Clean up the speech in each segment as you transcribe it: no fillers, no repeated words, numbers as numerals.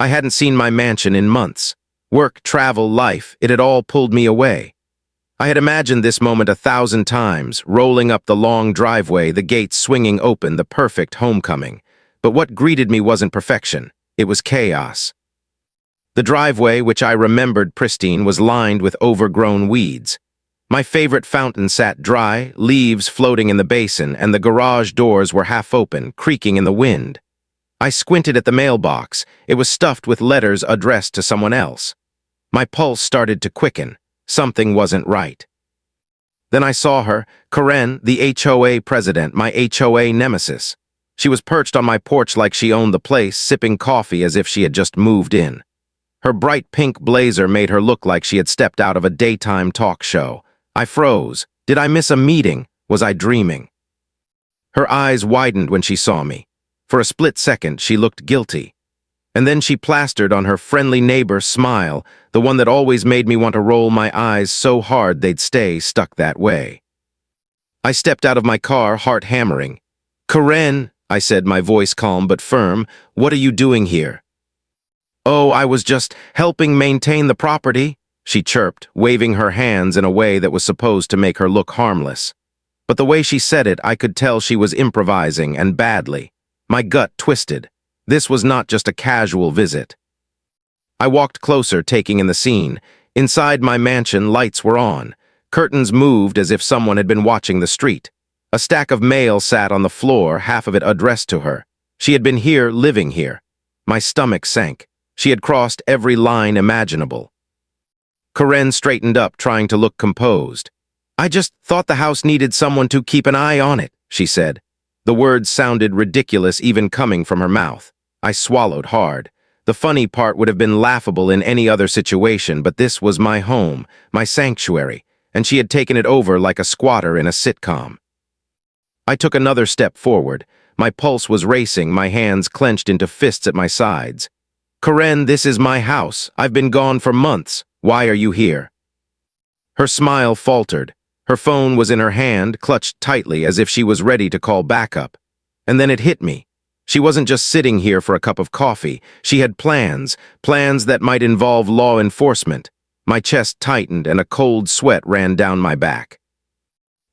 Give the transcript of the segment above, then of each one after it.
I hadn't seen my mansion in months. Work, travel, life, it had all pulled me away. I had imagined this moment 1,000 times, rolling up the long driveway, the gates swinging open, the perfect homecoming. But what greeted me wasn't perfection. It was chaos. The driveway, which I remembered pristine, was lined with overgrown weeds. My favorite fountain sat dry, leaves floating in the basin, and the garage doors were half open, creaking in the wind. I squinted at the mailbox. It was stuffed with letters addressed to someone else. My pulse started to quicken. Something wasn't right. Then I saw her, Karen, the HOA president, my HOA nemesis. She was perched on my porch like she owned the place, sipping coffee as if she had just moved in. Her bright pink blazer made her look like she had stepped out of a daytime talk show. I froze. Did I miss a meeting? Was I dreaming? Her eyes widened when she saw me. For a split second, she looked guilty. And then she plastered on her friendly neighbor smile, the one that always made me want to roll my eyes so hard they'd stay stuck that way. I stepped out of my car, heart hammering. "Karen," I said, my voice calm but firm, "what are you doing here?" "Oh, I was just helping maintain the property," she chirped, waving her hands in a way that was supposed to make her look harmless. But the way she said it, I could tell she was improvising, and badly. My gut twisted. This was not just a casual visit. I walked closer, taking in the scene. Inside my mansion, lights were on. Curtains moved as if someone had been watching the street. A stack of mail sat on the floor, half of it addressed to her. She had been here, living here. My stomach sank. She had crossed every line imaginable. Karen straightened up, trying to look composed. "I just thought the house needed someone to keep an eye on it," she said. The words sounded ridiculous even coming from her mouth. I swallowed hard. The funny part would have been laughable in any other situation, but this was my home, my sanctuary, and she had taken it over like a squatter in a sitcom. I took another step forward. My pulse was racing, my hands clenched into fists at my sides. "Karen, this is my house. I've been gone for months. Why are you here?" Her smile faltered. Her phone was in her hand, clutched tightly as if she was ready to call backup. And then it hit me. She wasn't just sitting here for a cup of coffee. She had plans that might involve law enforcement. My chest tightened and a cold sweat ran down my back.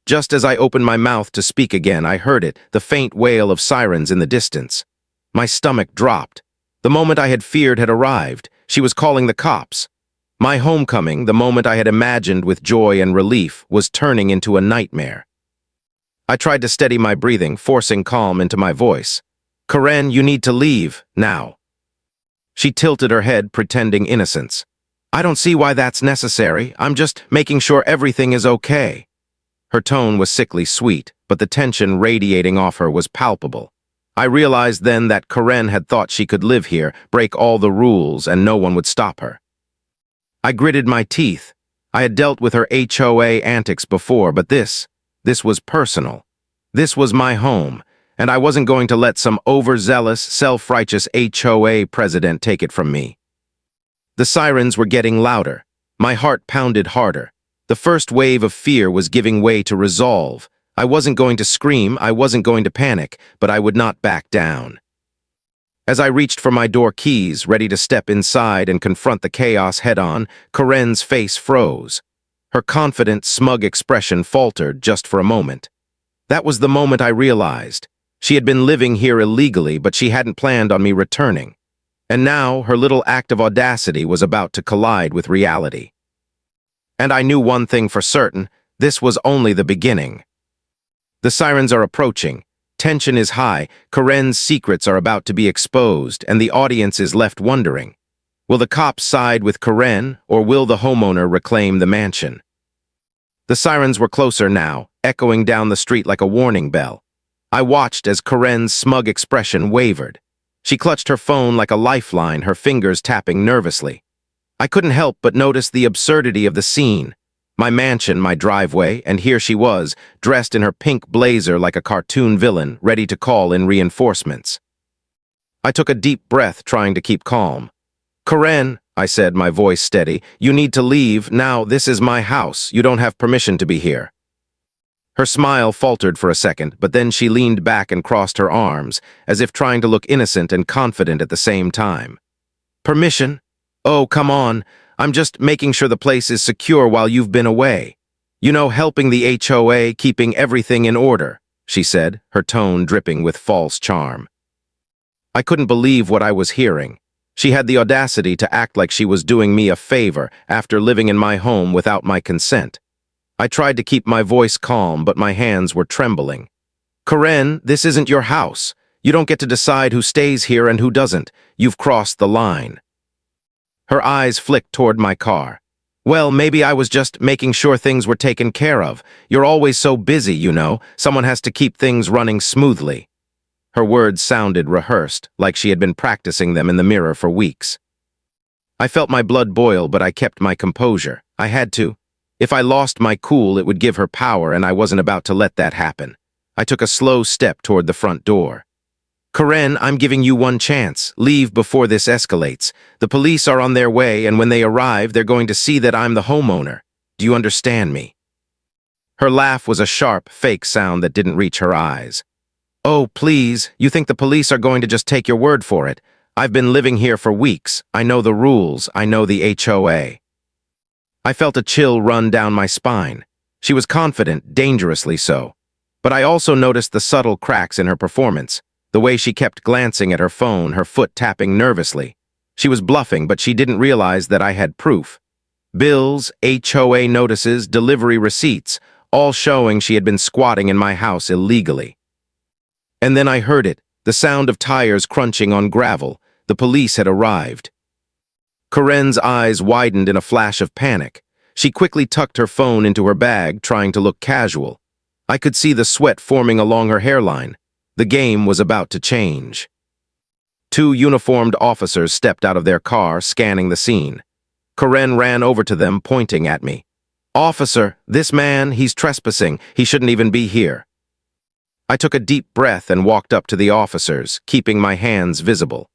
Just as I opened my mouth to speak again, I heard it, the faint wail of sirens in the distance. My stomach dropped. The moment I had feared had arrived. She was calling the cops. My homecoming, the moment I had imagined with joy and relief, was turning into a nightmare. I tried to steady my breathing, forcing calm into my voice. "Karen, you need to leave, now." She tilted her head, pretending innocence. "I don't see why that's necessary. I'm just making sure everything is okay." Her tone was sickly sweet, but the tension radiating off her was palpable. I realized then that Karen had thought she could live here, break all the rules, and no one would stop her. I gritted my teeth. I had dealt with her HOA antics before, but this was personal. This was my home, and I wasn't going to let some overzealous, self-righteous HOA president take it from me. The sirens were getting louder. My heart pounded harder. The first wave of fear was giving way to resolve. I wasn't going to scream, I wasn't going to panic, but I would not back down. As I reached for my door keys, ready to step inside and confront the chaos head-on, Karen's face froze. Her confident, smug expression faltered just for a moment. That was the moment I realized. She had been living here illegally, but she hadn't planned on me returning. And now, her little act of audacity was about to collide with reality. And I knew one thing for certain, this was only the beginning. The sirens are approaching. Tension is high, Karen's secrets are about to be exposed, and the audience is left wondering. Will the cops side with Karen, or will the homeowner reclaim the mansion? The sirens were closer now, echoing down the street like a warning bell. I watched as Karen's smug expression wavered. She clutched her phone like a lifeline, her fingers tapping nervously. I couldn't help but notice the absurdity of the scene. My mansion, my driveway, and here she was, dressed in her pink blazer like a cartoon villain, ready to call in reinforcements. I took a deep breath, trying to keep calm. "Karen," I said, my voice steady, "you need to leave. Now, this is my house. You don't have permission to be here." Her smile faltered for a second, but then she leaned back and crossed her arms, as if trying to look innocent and confident at the same time. Permission? Oh, come on. I'm just making sure the place is secure while you've been away. You know, helping the HOA, keeping everything in order, she said, her tone dripping with false charm. I couldn't believe what I was hearing. She had the audacity to act like she was doing me a favor after living in my home without my consent. I tried to keep my voice calm, but my hands were trembling. Karen, this isn't your house. You don't get to decide who stays here and who doesn't. You've crossed the line. Her eyes flicked toward my car. Well, maybe I was just making sure things were taken care of. You're always so busy, you know. Someone has to keep things running smoothly. Her words sounded rehearsed, like she had been practicing them in the mirror for weeks. I felt my blood boil, but I kept my composure. I had to. If I lost my cool, it would give her power, and I wasn't about to let that happen. I took a slow step toward the front door. Karen, I'm giving you one chance. Leave before this escalates. The police are on their way, and when they arrive, they're going to see that I'm the homeowner. Do you understand me? Her laugh was a sharp, fake sound that didn't reach her eyes. Oh, please, you think the police are going to just take your word for it? I've been living here for weeks. I know the rules. I know the HOA. I felt a chill run down my spine. She was confident, dangerously so. But I also noticed the subtle cracks in her performance, the way she kept glancing at her phone, her foot tapping nervously. She was bluffing, but she didn't realize that I had proof. Bills, HOA notices, delivery receipts, all showing she had been squatting in my house illegally. And then I heard it, the sound of tires crunching on gravel. The police had arrived. Karen's eyes widened in a flash of panic. She quickly tucked her phone into her bag, trying to look casual. I could see the sweat forming along her hairline. The game was about to change. Two uniformed officers stepped out of their car, scanning the scene. Karen ran over to them, pointing at me. "Officer, this man, he's trespassing. He shouldn't even be here." I took a deep breath and walked up to the officers, keeping my hands visible.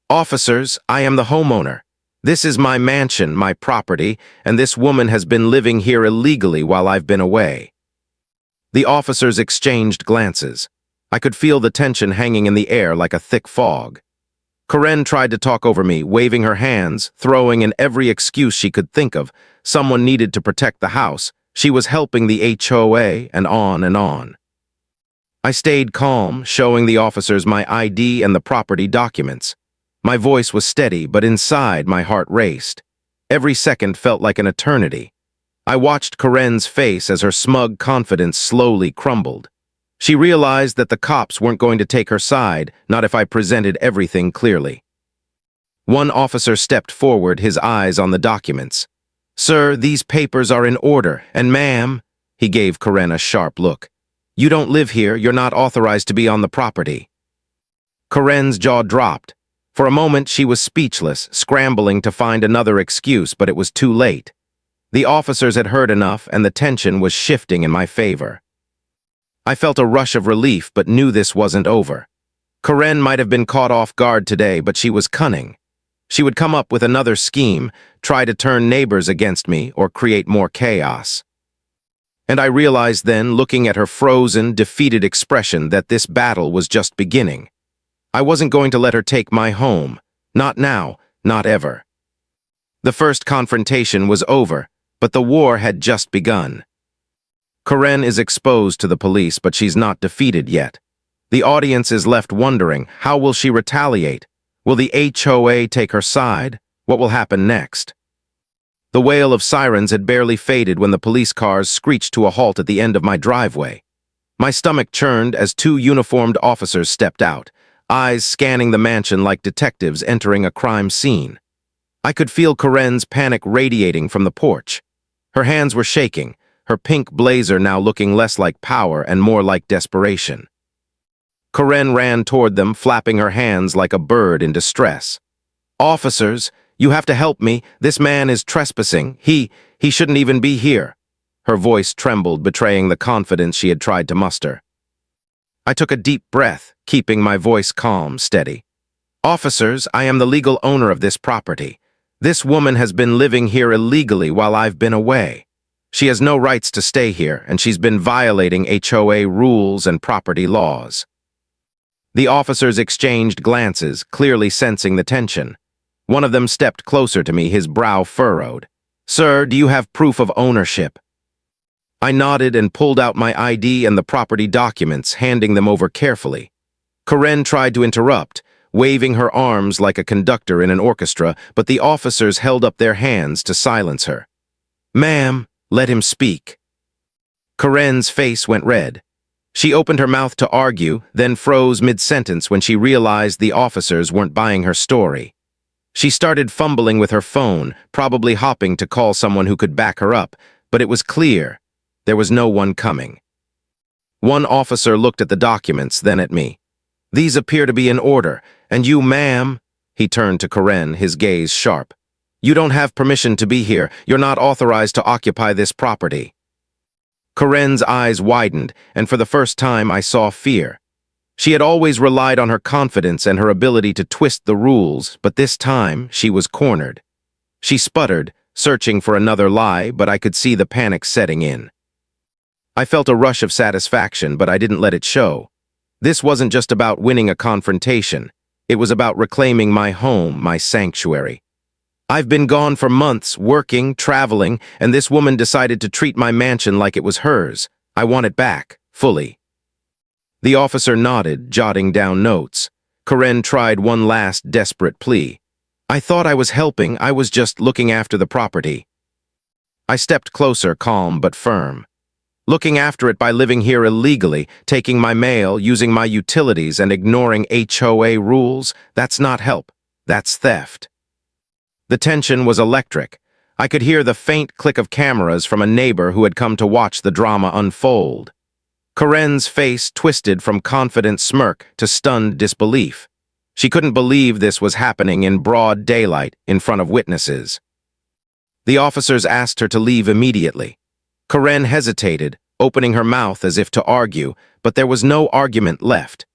"Officers, I am the homeowner. This is my mansion, my property, and this woman has been living here illegally while I've been away." The officers exchanged glances. I could feel the tension hanging in the air like a thick fog. Karen tried to talk over me, waving her hands, throwing in every excuse she could think of. Someone needed to protect the house. She was helping the HOA, and on and on. I stayed calm, showing the officers my ID and the property documents. My voice was steady, but inside my heart raced. Every second felt like an eternity. I watched Karen's face as her smug confidence slowly crumbled. She realized that the cops weren't going to take her side, not if I presented everything clearly. One officer stepped forward, his eyes on the documents. "Sir, these papers are in order, and ma'am," he gave Karen a sharp look. "You don't live here, you're not authorized to be on the property." Karen's jaw dropped. For a moment, she was speechless, scrambling to find another excuse, but it was too late. The officers had heard enough, and the tension was shifting in my favor. I felt a rush of relief, but knew this wasn't over. Karen might have been caught off guard today, but she was cunning. She would come up with another scheme, try to turn neighbors against me, or create more chaos. And I realized then, looking at her frozen, defeated expression, that this battle was just beginning. I wasn't going to let her take my home. Not now, not ever. The first confrontation was over, but the war had just begun. Karen is exposed to the police, but she's not defeated yet. The audience is left wondering, how will she retaliate? Will the HOA take her side? What will happen next? The wail of sirens had barely faded when the police cars screeched to a halt at the end of my driveway. My stomach churned as two uniformed officers stepped out, eyes scanning the mansion like detectives entering a crime scene. I could feel Karen's panic radiating from the porch. Her hands were shaking, her pink blazer now looking less like power and more like desperation. Karen ran toward them, flapping her hands like a bird in distress. "Officers, you have to help me. This man is trespassing. He shouldn't even be here." Her voice trembled, betraying the confidence she had tried to muster. I took a deep breath, keeping my voice calm, steady. "Officers, I am the legal owner of this property. This woman has been living here illegally while I've been away. She has no rights to stay here, and she's been violating HOA rules and property laws." The officers exchanged glances, clearly sensing the tension. One of them stepped closer to me, his brow furrowed. "Sir, do you have proof of ownership?" I nodded and pulled out my ID and the property documents, handing them over carefully. Karen tried to interrupt, waving her arms like a conductor in an orchestra, but the officers held up their hands to silence her. "Ma'am, let him speak." Karen's face went red. She opened her mouth to argue, then froze mid-sentence when she realized the officers weren't buying her story. She started fumbling with her phone, probably hoping to call someone who could back her up, but it was clear there was no one coming. One officer looked at the documents, then at me. "These appear to be in order, and you, ma'am," he turned to Karen, his gaze sharp. "You don't have permission to be here. You're not authorized to occupy this property." Karen's eyes widened, and for the first time I saw fear. She had always relied on her confidence and her ability to twist the rules, but this time she was cornered. She sputtered, searching for another lie, but I could see the panic setting in. I felt a rush of satisfaction, but I didn't let it show. This wasn't just about winning a confrontation. It was about reclaiming my home, my sanctuary. I've been gone for months, working, traveling, and this woman decided to treat my mansion like it was hers. I want it back, fully. The officer nodded, jotting down notes. Karen tried one last desperate plea. "I thought I was helping. I was just looking after the property." I stepped closer, calm but firm. "Looking after it by living here illegally, taking my mail, using my utilities, and ignoring HOA rules, that's not help. That's theft." The tension was electric. I could hear the faint click of cameras from a neighbor who had come to watch the drama unfold. Karen's face twisted from confident smirk to stunned disbelief. She couldn't believe this was happening in broad daylight in front of witnesses. The officers asked her to leave immediately. Karen hesitated, opening her mouth as if to argue, but there was no argument left.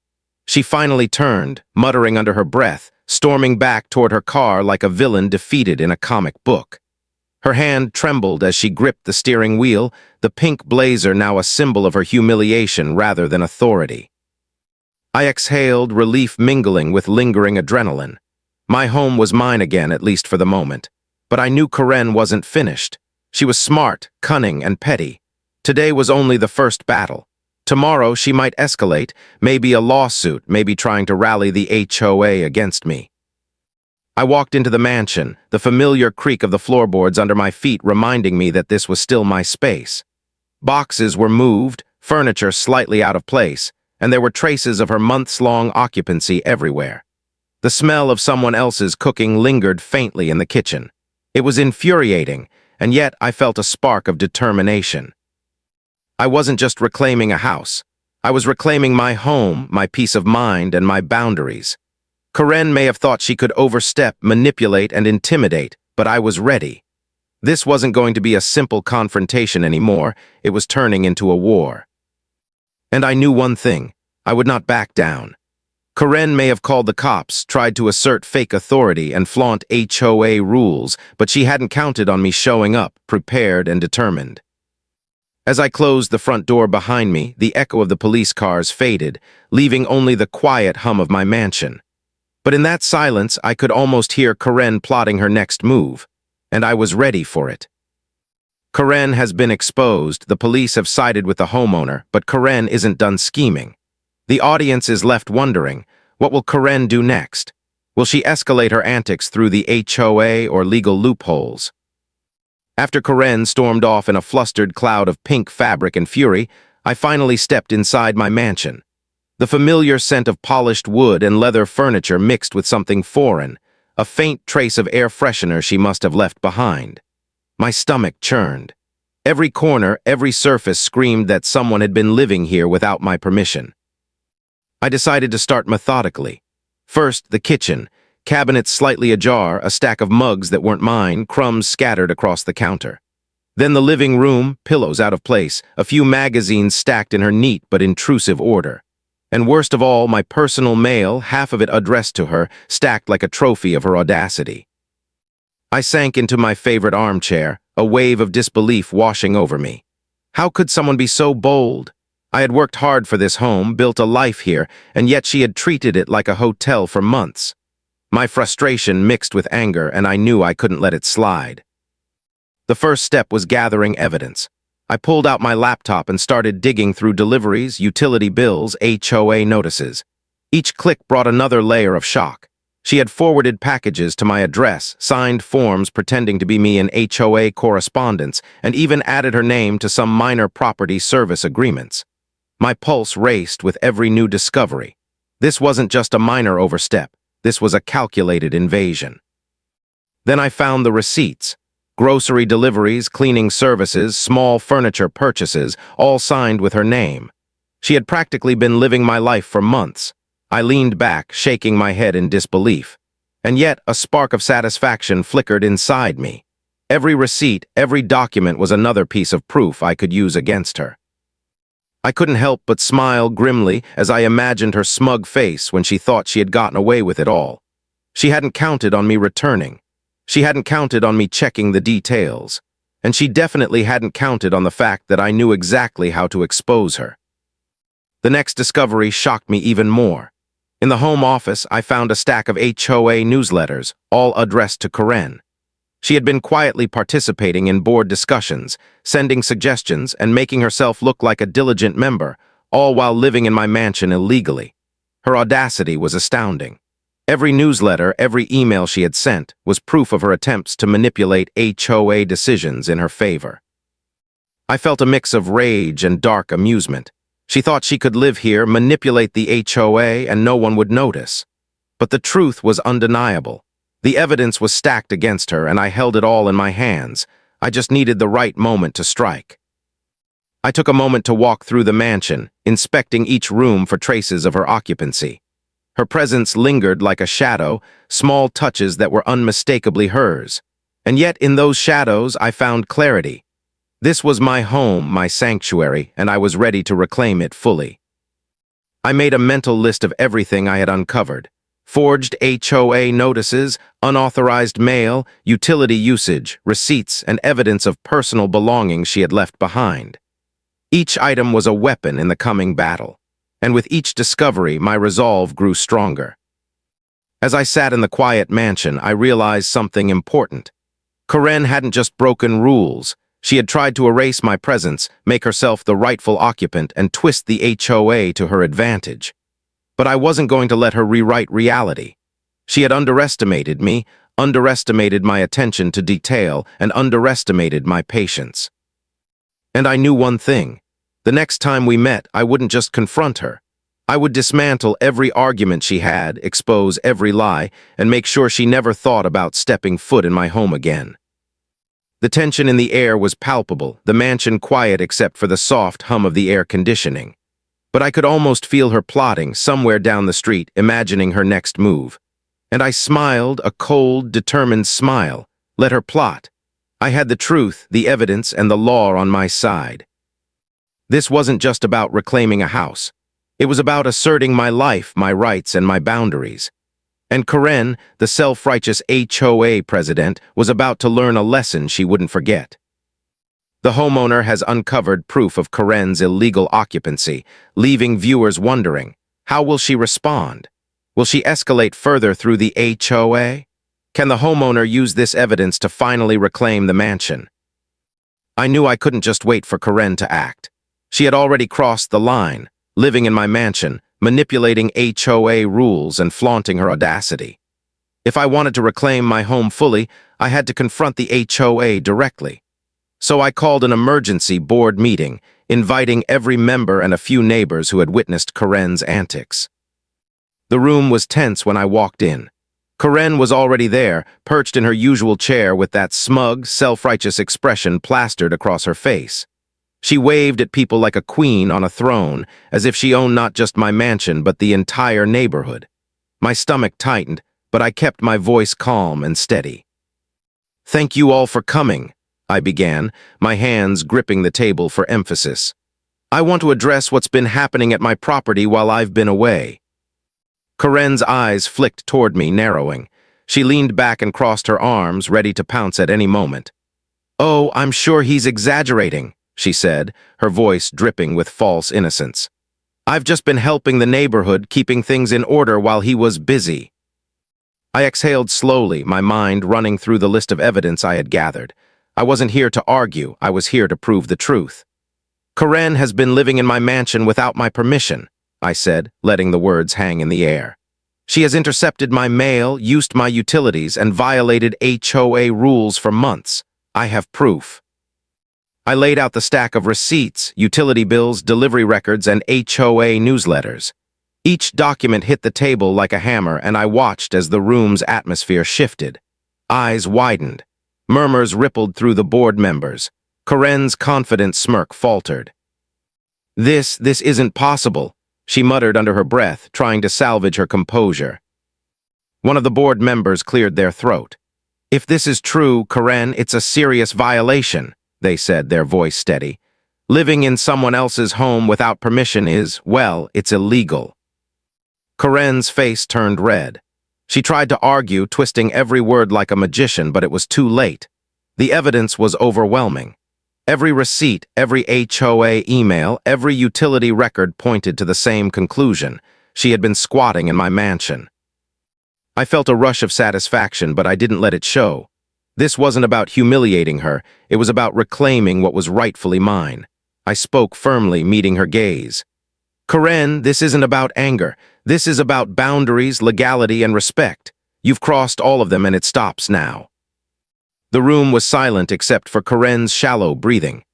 She finally turned, muttering under her breath, storming back toward her car like a villain defeated in a comic book. Her hand trembled as she gripped the steering wheel, the pink blazer now a symbol of her humiliation rather than authority. I exhaled, relief mingling with lingering adrenaline. My home was mine again, at least for the moment. But I knew Karen wasn't finished. She was smart, cunning, and petty. Today was only the first battle. Tomorrow she might escalate, maybe a lawsuit, maybe trying to rally the HOA against me. I walked into the mansion, the familiar creak of the floorboards under my feet reminding me that this was still my space. Boxes were moved, furniture slightly out of place, and there were traces of her months-long occupancy everywhere. The smell of someone else's cooking lingered faintly in the kitchen. It was infuriating, and yet I felt a spark of determination. I wasn't just reclaiming a house. I was reclaiming my home, my peace of mind, and my boundaries. Karen may have thought she could overstep, manipulate, and intimidate, but I was ready. This wasn't going to be a simple confrontation anymore. It was turning into a war. And I knew one thing. I would not back down. Karen may have called the cops, tried to assert fake authority and flaunt HOA rules, but she hadn't counted on me showing up, prepared and determined. As I closed the front door behind me, the echo of the police cars faded, leaving only the quiet hum of my mansion. But in that silence, I could almost hear Karen plotting her next move, and I was ready for it. Karen has been exposed, the police have sided with the homeowner, but Karen isn't done scheming. The audience is left wondering, what will Karen do next? Will she escalate her antics through the HOA or legal loopholes? After Karen stormed off in a flustered cloud of pink fabric and fury, I finally stepped inside my mansion. The familiar scent of polished wood and leather furniture mixed with something foreign, a faint trace of air freshener she must have left behind. My stomach churned. Every corner, every surface screamed that someone had been living here without my permission. I decided to start methodically. First, the kitchen, cabinets slightly ajar, a stack of mugs that weren't mine, crumbs scattered across the counter. Then the living room, pillows out of place, a few magazines stacked in her neat but intrusive order. And worst of all, my personal mail, half of it addressed to her, stacked like a trophy of her audacity. I sank into my favorite armchair, a wave of disbelief washing over me. How could someone be so bold? I had worked hard for this home, built a life here, and yet she had treated it like a hotel for months. My frustration mixed with anger, and I knew I couldn't let it slide. The first step was gathering evidence. I pulled out my laptop and started digging through deliveries, utility bills, HOA notices. Each click brought another layer of shock. She had forwarded packages to my address, signed forms pretending to be me in HOA correspondence, and even added her name to some minor property service agreements. My pulse raced with every new discovery. This wasn't just a minor overstep. This was a calculated invasion. Then I found the receipts. Grocery deliveries, cleaning services, small furniture purchases, all signed with her name. She had practically been living my life for months. I leaned back, shaking my head in disbelief. And yet, a spark of satisfaction flickered inside me. Every receipt, every document was another piece of proof I could use against her. I couldn't help but smile grimly as I imagined her smug face when she thought she had gotten away with it all. She hadn't counted on me returning. She hadn't counted on me checking the details. And she definitely hadn't counted on the fact that I knew exactly how to expose her. The next discovery shocked me even more. In the home office, I found a stack of HOA newsletters, all addressed to Karen. She had been quietly participating in board discussions, sending suggestions, and making herself look like a diligent member, all while living in my mansion illegally. Her audacity was astounding. Every newsletter, every email she had sent was proof of her attempts to manipulate HOA decisions in her favor. I felt a mix of rage and dark amusement. She thought she could live here, manipulate the HOA, and no one would notice. But the truth was undeniable. The evidence was stacked against her, and I held it all in my hands. I just needed the right moment to strike. I took a moment to walk through the mansion, inspecting each room for traces of her occupancy. Her presence lingered like a shadow, small touches that were unmistakably hers. And yet in those shadows I found clarity. This was my home, my sanctuary, and I was ready to reclaim it fully. I made a mental list of everything I had uncovered. Forged HOA notices, unauthorized mail, utility usage, receipts, and evidence of personal belongings she had left behind. Each item was a weapon in the coming battle, and with each discovery, my resolve grew stronger. As I sat in the quiet mansion, I realized something important. Karen hadn't just broken rules. She had tried to erase my presence, make herself the rightful occupant, and twist the HOA to her advantage. But I wasn't going to let her rewrite reality. She had underestimated me, underestimated my attention to detail, and underestimated my patience. And I knew one thing. The next time we met, I wouldn't just confront her. I would dismantle every argument she had, expose every lie, and make sure she never thought about stepping foot in my home again. The tension in the air was palpable, the mansion quiet except for the soft hum of the air conditioning. But I could almost feel her plotting somewhere down the street, imagining her next move. And I smiled, a cold, determined smile. Let her plot. I had the truth, the evidence, and the law on my side. This wasn't just about reclaiming a house. It was about asserting my life, my rights, and my boundaries. And Karen, the self-righteous HOA president, was about to learn a lesson she wouldn't forget. The homeowner has uncovered proof of Karen's illegal occupancy, leaving viewers wondering, how will she respond? Will she escalate further through the HOA? Can the homeowner use this evidence to finally reclaim the mansion? I knew I couldn't just wait for Karen to act. She had already crossed the line, living in my mansion, manipulating HOA rules and flaunting her audacity. If I wanted to reclaim my home fully, I had to confront the HOA directly. So I called an emergency board meeting, inviting every member and a few neighbors who had witnessed Karen's antics. The room was tense when I walked in. Karen was already there, perched in her usual chair with that smug, self-righteous expression plastered across her face. She waved at people like a queen on a throne, as if she owned not just my mansion but the entire neighborhood. My stomach tightened, but I kept my voice calm and steady. "Thank you all for coming," I began, my hands gripping the table for emphasis. "I want to address what's been happening at my property while I've been away." Karen's eyes flicked toward me, narrowing. She leaned back and crossed her arms, ready to pounce at any moment. "Oh, I'm sure he's exaggerating," she said, her voice dripping with false innocence. "I've just been helping the neighborhood, keeping things in order while he was busy." I exhaled slowly, my mind running through the list of evidence I had gathered. I wasn't here to argue, I was here to prove the truth. Karen has been living in my mansion without my permission, I said, letting the words hang in the air. She has intercepted my mail, used my utilities, and violated HOA rules for months. I have proof. I laid out the stack of receipts, utility bills, delivery records, and HOA newsletters. Each document hit the table like a hammer, and I watched as the room's atmosphere shifted. Eyes widened. Murmurs rippled through the board members. Karen's confident smirk faltered. This isn't possible, she muttered under her breath, trying to salvage her composure. One of the board members cleared their throat. If this is true, Karen, it's a serious violation, they said, their voice steady. Living in someone else's home without permission is, well, it's illegal. Karen's face turned red. She tried to argue, twisting every word like a magician, but it was too late. The evidence was overwhelming. Every receipt, every HOA email, every utility record pointed to the same conclusion. She had been squatting in my mansion. I felt a rush of satisfaction, but I didn't let it show. This wasn't about humiliating her, it was about reclaiming what was rightfully mine. I spoke firmly, meeting her gaze. Karen, this isn't about anger. This is about boundaries, legality, and respect. You've crossed all of them and it stops now. The room was silent except for Karen's shallow breathing.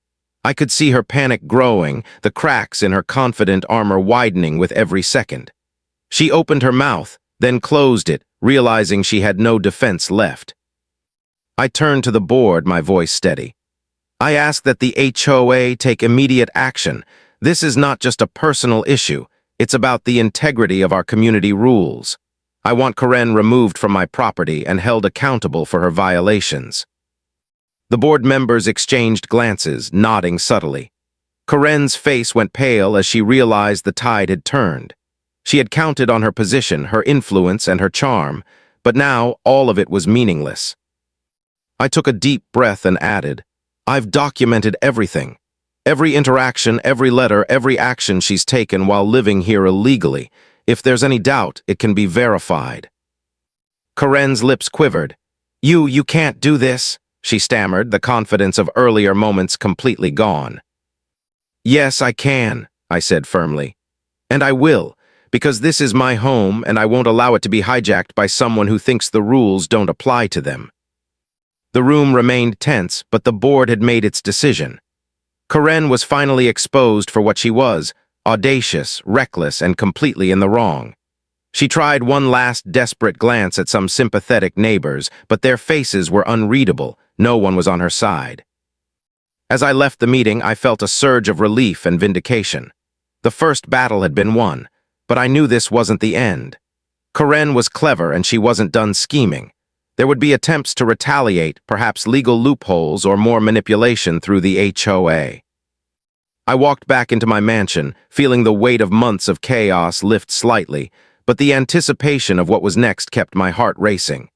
I could see her panic growing, the cracks in her confident armor widening with every second. She opened her mouth, then closed it, realizing she had no defense left. I turned to the board, my voice steady. I ask that the HOA take immediate action. This is not just a personal issue. It's about the integrity of our community rules. I want Karen removed from my property and held accountable for her violations. The board members exchanged glances, nodding subtly. Karen's face went pale as she realized the tide had turned. She had counted on her position, her influence, and her charm, but now all of it was meaningless. I took a deep breath and added, I've documented everything. Every interaction, every letter, every action she's taken while living here illegally. If there's any doubt, it can be verified. Karen's lips quivered. You can't do this, she stammered, the confidence of earlier moments completely gone. Yes, I can, I said firmly. And I will, because this is my home and I won't allow it to be hijacked by someone who thinks the rules don't apply to them. The room remained tense, but the board had made its decision. Karen was finally exposed for what she was, audacious, reckless, and completely in the wrong. She tried one last desperate glance at some sympathetic neighbors, but their faces were unreadable. No one was on her side. As I left the meeting, I felt a surge of relief and vindication. The first battle had been won, but I knew this wasn't the end. Karen was clever and she wasn't done scheming. There would be attempts to retaliate, perhaps legal loopholes or more manipulation through the HOA. I walked back into my mansion, feeling the weight of months of chaos lift slightly, but the anticipation of what was next kept my heart racing.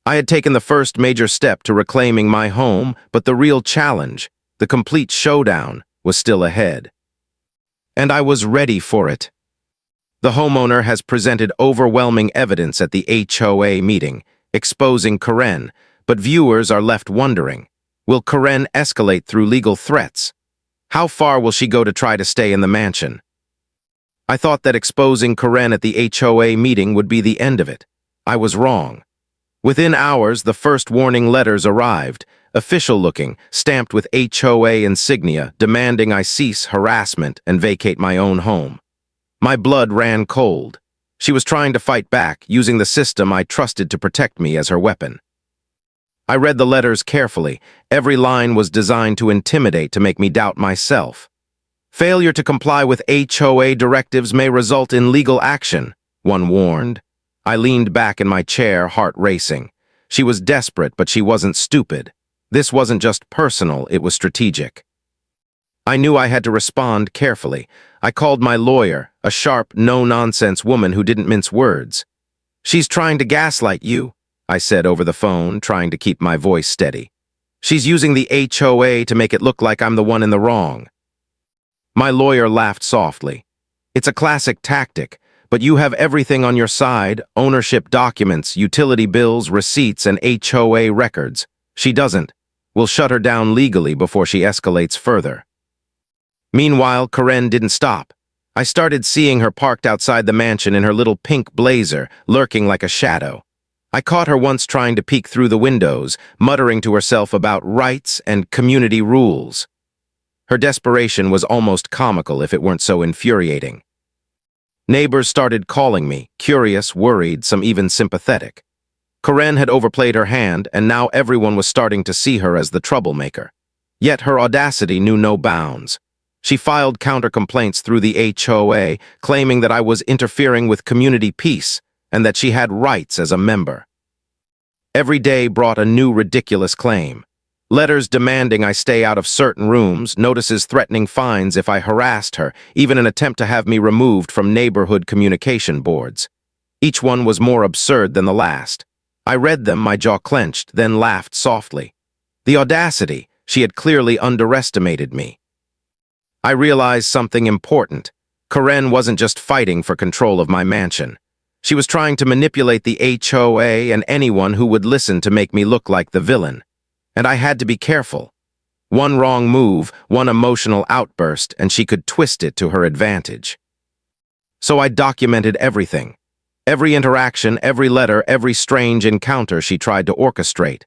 I had taken the first major step to reclaiming my home, but the real challenge, the complete showdown, was still ahead. And I was ready for it. The homeowner has presented overwhelming evidence at the HOA meeting, exposing Karen, but viewers are left wondering, will Karen escalate through legal threats? How far will she go to try to stay in the mansion? I thought that exposing Karen at the HOA meeting would be the end of it. I was wrong. Within hours, the first warning letters arrived, official-looking, stamped with HOA insignia, demanding I cease harassment and vacate my own home. My blood ran cold. She was trying to fight back, using the system I trusted to protect me as her weapon. I read the letters carefully. Every line was designed to intimidate, to make me doubt myself. Failure to comply with HOA directives may result in legal action, one warned. I leaned back in my chair, heart racing. She was desperate, but she wasn't stupid. This wasn't just personal, it was strategic. I knew I had to respond carefully. I called my lawyer, a sharp, no-nonsense woman who didn't mince words. She's trying to gaslight you, I said over the phone, trying to keep my voice steady. She's using the HOA to make it look like I'm the one in the wrong. My lawyer laughed softly. It's a classic tactic, But you have everything on your side: ownership documents, utility bills, receipts, and HOA records. She doesn't. We'll shut her down legally before she escalates further." Meanwhile, Karen didn't stop. I started seeing her parked outside the mansion in her little pink blazer, lurking like a shadow. I caught her once trying to peek through the windows, muttering to herself about rights and community rules. Her desperation was almost comical if it weren't so infuriating. Neighbors started calling me, curious, worried, some even sympathetic. Karen had overplayed her hand, and now everyone was starting to see her as the troublemaker. Yet her audacity knew no bounds. She filed counter-complaints through the HOA, claiming that I was interfering with community peace and that she had rights as a member. Every day brought a new ridiculous claim. Letters demanding I stay out of certain rooms, notices threatening fines if I harassed her, even an attempt to have me removed from neighborhood communication boards. Each one was more absurd than the last. I read them, my jaw clenched, then laughed softly. The audacity! She had clearly underestimated me. I realized something important. Karen wasn't just fighting for control of my mansion. She was trying to manipulate the HOA and anyone who would listen to make me look like the villain. And I had to be careful. One wrong move, one emotional outburst, and she could twist it to her advantage. So I documented everything. Every interaction, every letter, every strange encounter she tried to orchestrate.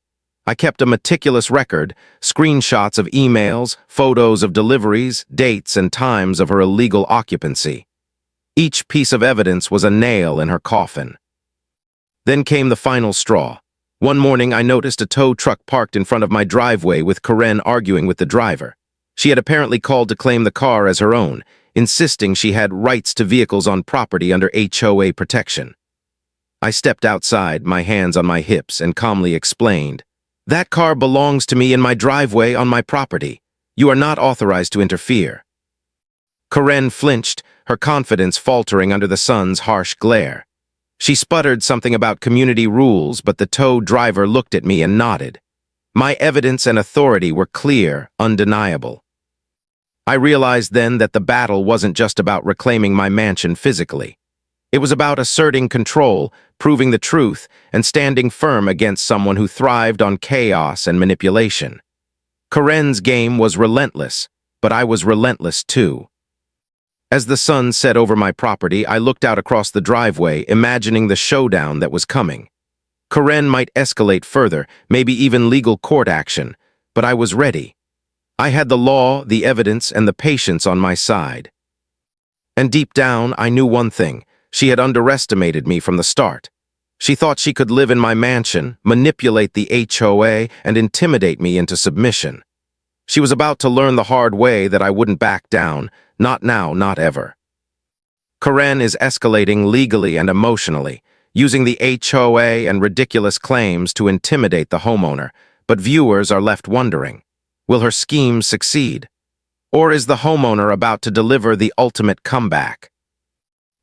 I kept a meticulous record, screenshots of emails, photos of deliveries, dates, and times of her illegal occupancy. Each piece of evidence was a nail in her coffin. Then came the final straw. One morning, I noticed a tow truck parked in front of my driveway with Karen arguing with the driver. She had apparently called to claim the car as her own, insisting she had rights to vehicles on property under HOA protection. I stepped outside, my hands on my hips, and calmly explained, "That car belongs to me in my driveway on my property. You are not authorized to interfere." Karen flinched, her confidence faltering under the sun's harsh glare. She sputtered something about community rules, but the tow driver looked at me and nodded. My evidence and authority were clear, undeniable. I realized then that the battle wasn't just about reclaiming my mansion physically. It was about asserting control, proving the truth, and standing firm against someone who thrived on chaos and manipulation. Karen's game was relentless, but I was relentless too. As the sun set over my property, I looked out across the driveway, imagining the showdown that was coming. Karen might escalate further, maybe even legal court action, but I was ready. I had the law, the evidence, and the patience on my side. And deep down, I knew one thing. She had underestimated me from the start. She thought she could live in my mansion, manipulate the HOA, and intimidate me into submission. She was about to learn the hard way that I wouldn't back down, not now, not ever. Karen is escalating legally and emotionally, using the HOA and ridiculous claims to intimidate the homeowner, but viewers are left wondering, will her scheme succeed? Or is the homeowner about to deliver the ultimate comeback?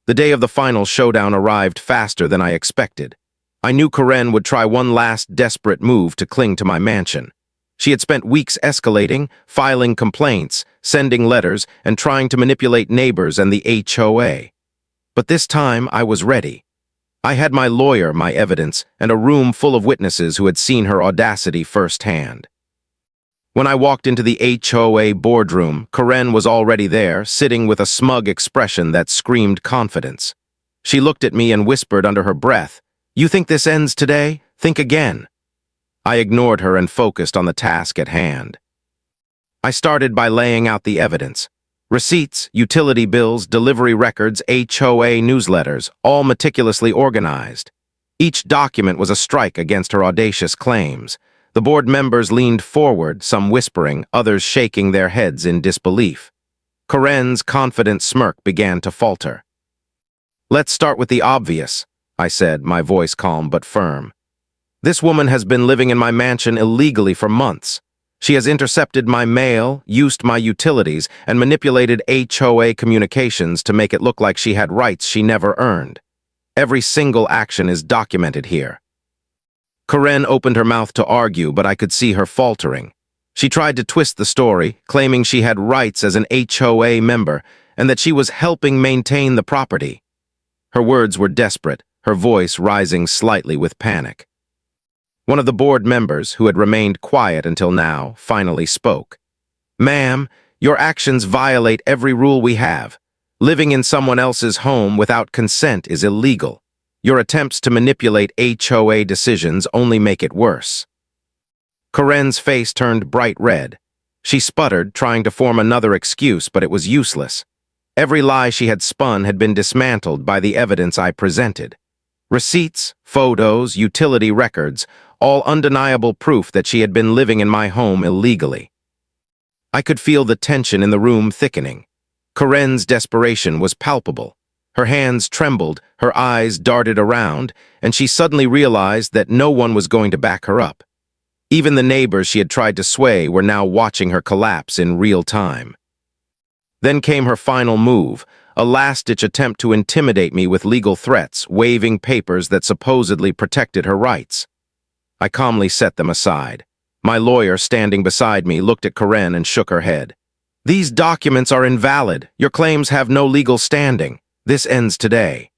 The day of the final showdown arrived faster than I expected. I knew Karen would try one last desperate move to cling to my mansion. She had spent weeks escalating, filing complaints, sending letters, and trying to manipulate neighbors and the HOA. But this time, I was ready. I had my lawyer, my evidence, and a room full of witnesses who had seen her audacity firsthand. When I walked into the HOA boardroom, Karen was already there, sitting with a smug expression that screamed confidence. She looked at me and whispered under her breath, "You think this ends today? Think again." I ignored her and focused on the task at hand. I started by laying out the evidence. Receipts, utility bills, delivery records, HOA newsletters, all meticulously organized. Each document was a strike against her audacious claims. The board members leaned forward, some whispering, others shaking their heads in disbelief. Karen's confident smirk began to falter. "Let's start with the obvious," I said, my voice calm but firm. "This woman has been living in my mansion illegally for months. She has intercepted my mail, used my utilities, and manipulated HOA communications to make it look like she had rights she never earned. Every single action is documented here." Karen opened her mouth to argue, but I could see her faltering. She tried to twist the story, claiming she had rights as an HOA member and that she was helping maintain the property. Her words were desperate, her voice rising slightly with panic. One of the board members, who had remained quiet until now, finally spoke. "Ma'am, your actions violate every rule we have. Living in someone else's home without consent is illegal. Your attempts to manipulate HOA decisions only make it worse." Karen's face turned bright red. She sputtered, trying to form another excuse, but it was useless. Every lie she had spun had been dismantled by the evidence I presented. Receipts, photos, utility records, all undeniable proof that she had been living in my home illegally. I could feel the tension in the room thickening. Karen's desperation was palpable. Her hands trembled, her eyes darted around, and she suddenly realized that no one was going to back her up. Even the neighbors she had tried to sway were now watching her collapse in real time. Then came her final move, a last-ditch attempt to intimidate me with legal threats, waving papers that supposedly protected her rights. I calmly set them aside. My lawyer, standing beside me, looked at Karen and shook her head. "These documents are invalid. Your claims have no legal standing. This ends today."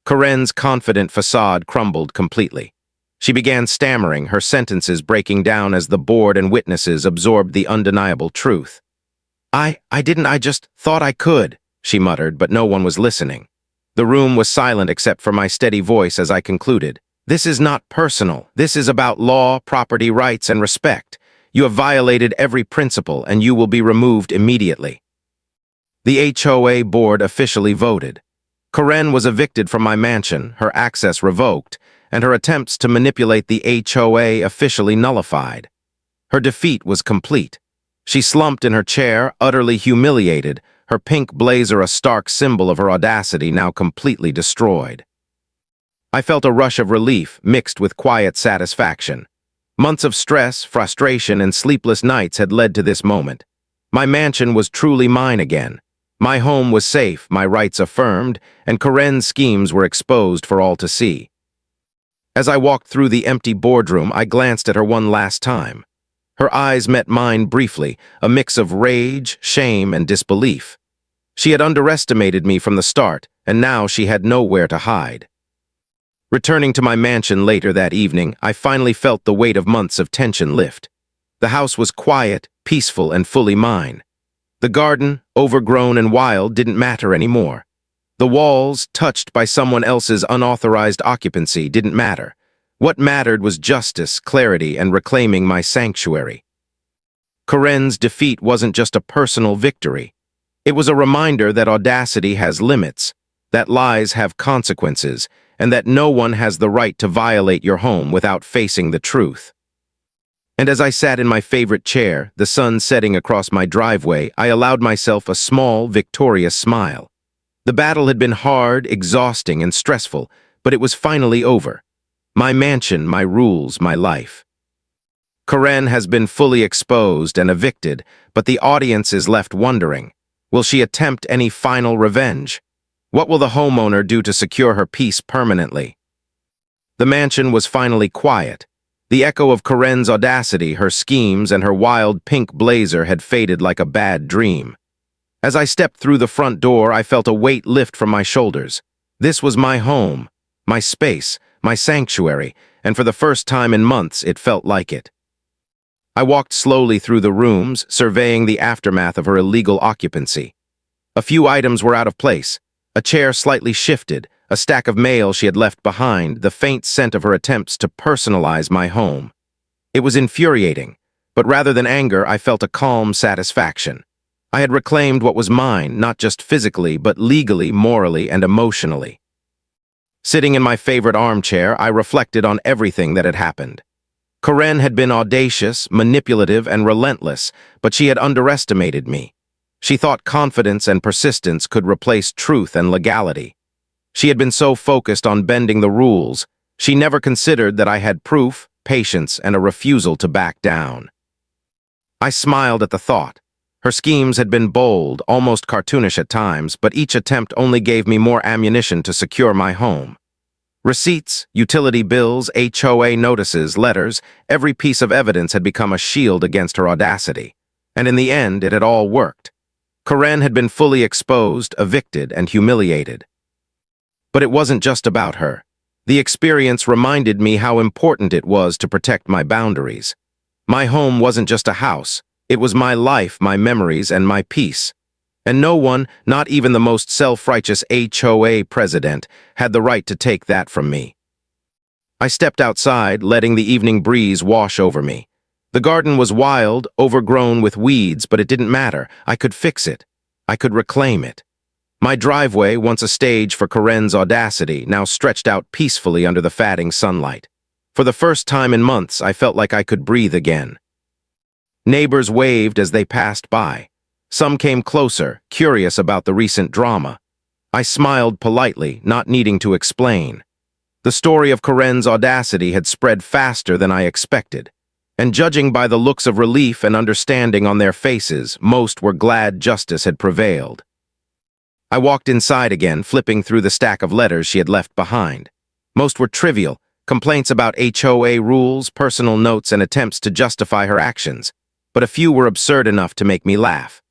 Karen's confident facade crumbled completely. She began stammering, her sentences breaking down as the board and witnesses absorbed the undeniable truth. I just thought I could," she muttered, but no one was listening. The room was silent except for my steady voice as I concluded. "This is not personal. This is about law, property rights, and respect. You have violated every principle, and you will be removed immediately." The HOA board officially voted. Karen was evicted from my mansion, her access revoked, and her attempts to manipulate the HOA officially nullified. Her defeat was complete. She slumped in her chair, utterly humiliated, her pink blazer a stark symbol of her audacity now completely destroyed. I felt a rush of relief mixed with quiet satisfaction. Months of stress, frustration, and sleepless nights had led to this moment. My mansion was truly mine again. My home was safe, my rights affirmed, and Karen's schemes were exposed for all to see. As I walked through the empty boardroom, I glanced at her one last time. Her eyes met mine briefly, a mix of rage, shame, and disbelief. She had underestimated me from the start, and now she had nowhere to hide. Returning to my mansion later that evening, I finally felt the weight of months of tension lift. The house was quiet, peaceful, and fully mine. The garden, overgrown and wild, didn't matter anymore. The walls, touched by someone else's unauthorized occupancy, didn't matter. What mattered was justice, clarity, and reclaiming my sanctuary. Karen's defeat wasn't just a personal victory. It was a reminder that audacity has limits, that lies have consequences, and that no one has the right to violate your home without facing the truth. And as I sat in my favorite chair, the sun setting across my driveway, I allowed myself a small, victorious smile. The battle had been hard, exhausting, and stressful, but it was finally over. My mansion, my rules, my life. Karen has been fully exposed and evicted, but the audience is left wondering, will she attempt any final revenge? What will the homeowner do to secure her peace permanently? The mansion was finally quiet. The echo of Karen's audacity, her schemes, and her wild pink blazer had faded like a bad dream. As I stepped through the front door, I felt a weight lift from my shoulders. This was my home, my space, my sanctuary, and for the first time in months, it felt like it. I walked slowly through the rooms, surveying the aftermath of her illegal occupancy. A few items were out of place. A chair slightly shifted, a stack of mail she had left behind, the faint scent of her attempts to personalize my home. It was infuriating, but rather than anger, I felt a calm satisfaction. I had reclaimed what was mine, not just physically, but legally, morally, and emotionally. Sitting in my favorite armchair, I reflected on everything that had happened. Karen had been audacious, manipulative, and relentless, but she had underestimated me. She thought confidence and persistence could replace truth and legality. She had been so focused on bending the rules, she never considered that I had proof, patience, and a refusal to back down. I smiled at the thought. Her schemes had been bold, almost cartoonish at times, but each attempt only gave me more ammunition to secure my home. Receipts, utility bills, HOA notices, letters, every piece of evidence had become a shield against her audacity. And in the end, it had all worked. Karen had been fully exposed, evicted, and humiliated. But it wasn't just about her. The experience reminded me how important it was to protect my boundaries. My home wasn't just a house. It was my life, my memories, and my peace. And no one, not even the most self-righteous HOA president, had the right to take that from me. I stepped outside, letting the evening breeze wash over me. The garden was wild, overgrown with weeds, but it didn't matter. I could fix it. I could reclaim it. My driveway, once a stage for Karen's audacity, now stretched out peacefully under the fatting sunlight. For the first time in months, I felt like I could breathe again. Neighbors waved as they passed by. Some came closer, curious about the recent drama. I smiled politely, not needing to explain. The story of Karen's audacity had spread faster than I expected, and judging by the looks of relief and understanding on their faces, most were glad justice had prevailed. I walked inside again, flipping through the stack of letters she had left behind. Most were trivial, complaints about HOA rules, personal notes, and attempts to justify her actions, but a few were absurd enough to make me laugh.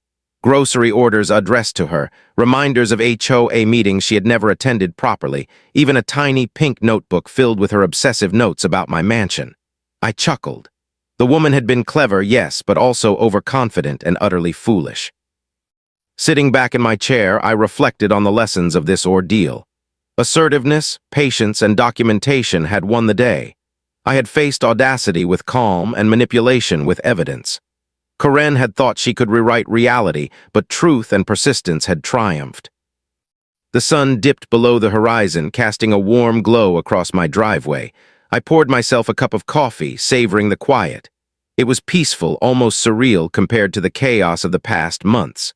Grocery orders addressed to her, reminders of HOA meetings she had never attended properly, even a tiny pink notebook filled with her obsessive notes about my mansion. I chuckled. The woman had been clever, yes, but also overconfident and utterly foolish. Sitting back in my chair, I reflected on the lessons of this ordeal. Assertiveness, patience, and documentation had won the day. I had faced audacity with calm and manipulation with evidence. Karen had thought she could rewrite reality, but truth and persistence had triumphed. The sun dipped below the horizon, casting a warm glow across my driveway. I poured myself a cup of coffee, savoring the quiet. It was peaceful, almost surreal compared to the chaos of the past months.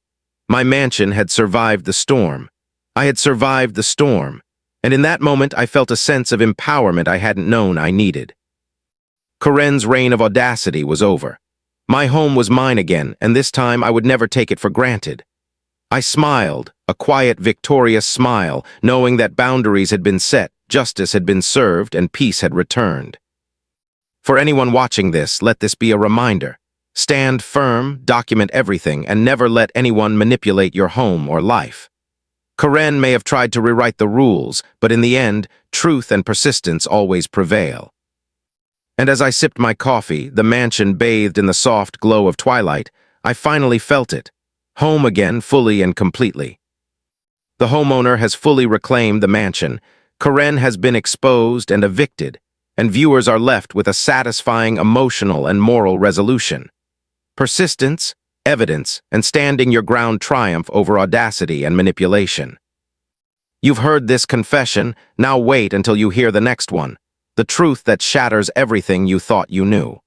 My mansion had survived the storm. I had survived the storm, and in that moment I felt a sense of empowerment I hadn't known I needed. Karen's reign of audacity was over. My home was mine again, and this time I would never take it for granted. I smiled, a quiet, victorious smile, knowing that boundaries had been set, justice had been served, and peace had returned. For anyone watching this, let this be a reminder. Stand firm, document everything, and never let anyone manipulate your home or life. Karen may have tried to rewrite the rules, but in the end, truth and persistence always prevail. And as I sipped my coffee, the mansion bathed in the soft glow of twilight, I finally felt it. Home again, fully and completely. The homeowner has fully reclaimed the mansion. Karen has been exposed and evicted, and viewers are left with a satisfying emotional and moral resolution. Persistence, evidence, and standing your ground triumph over audacity and manipulation. You've heard this confession, now wait until you hear the next one. The truth that shatters everything you thought you knew.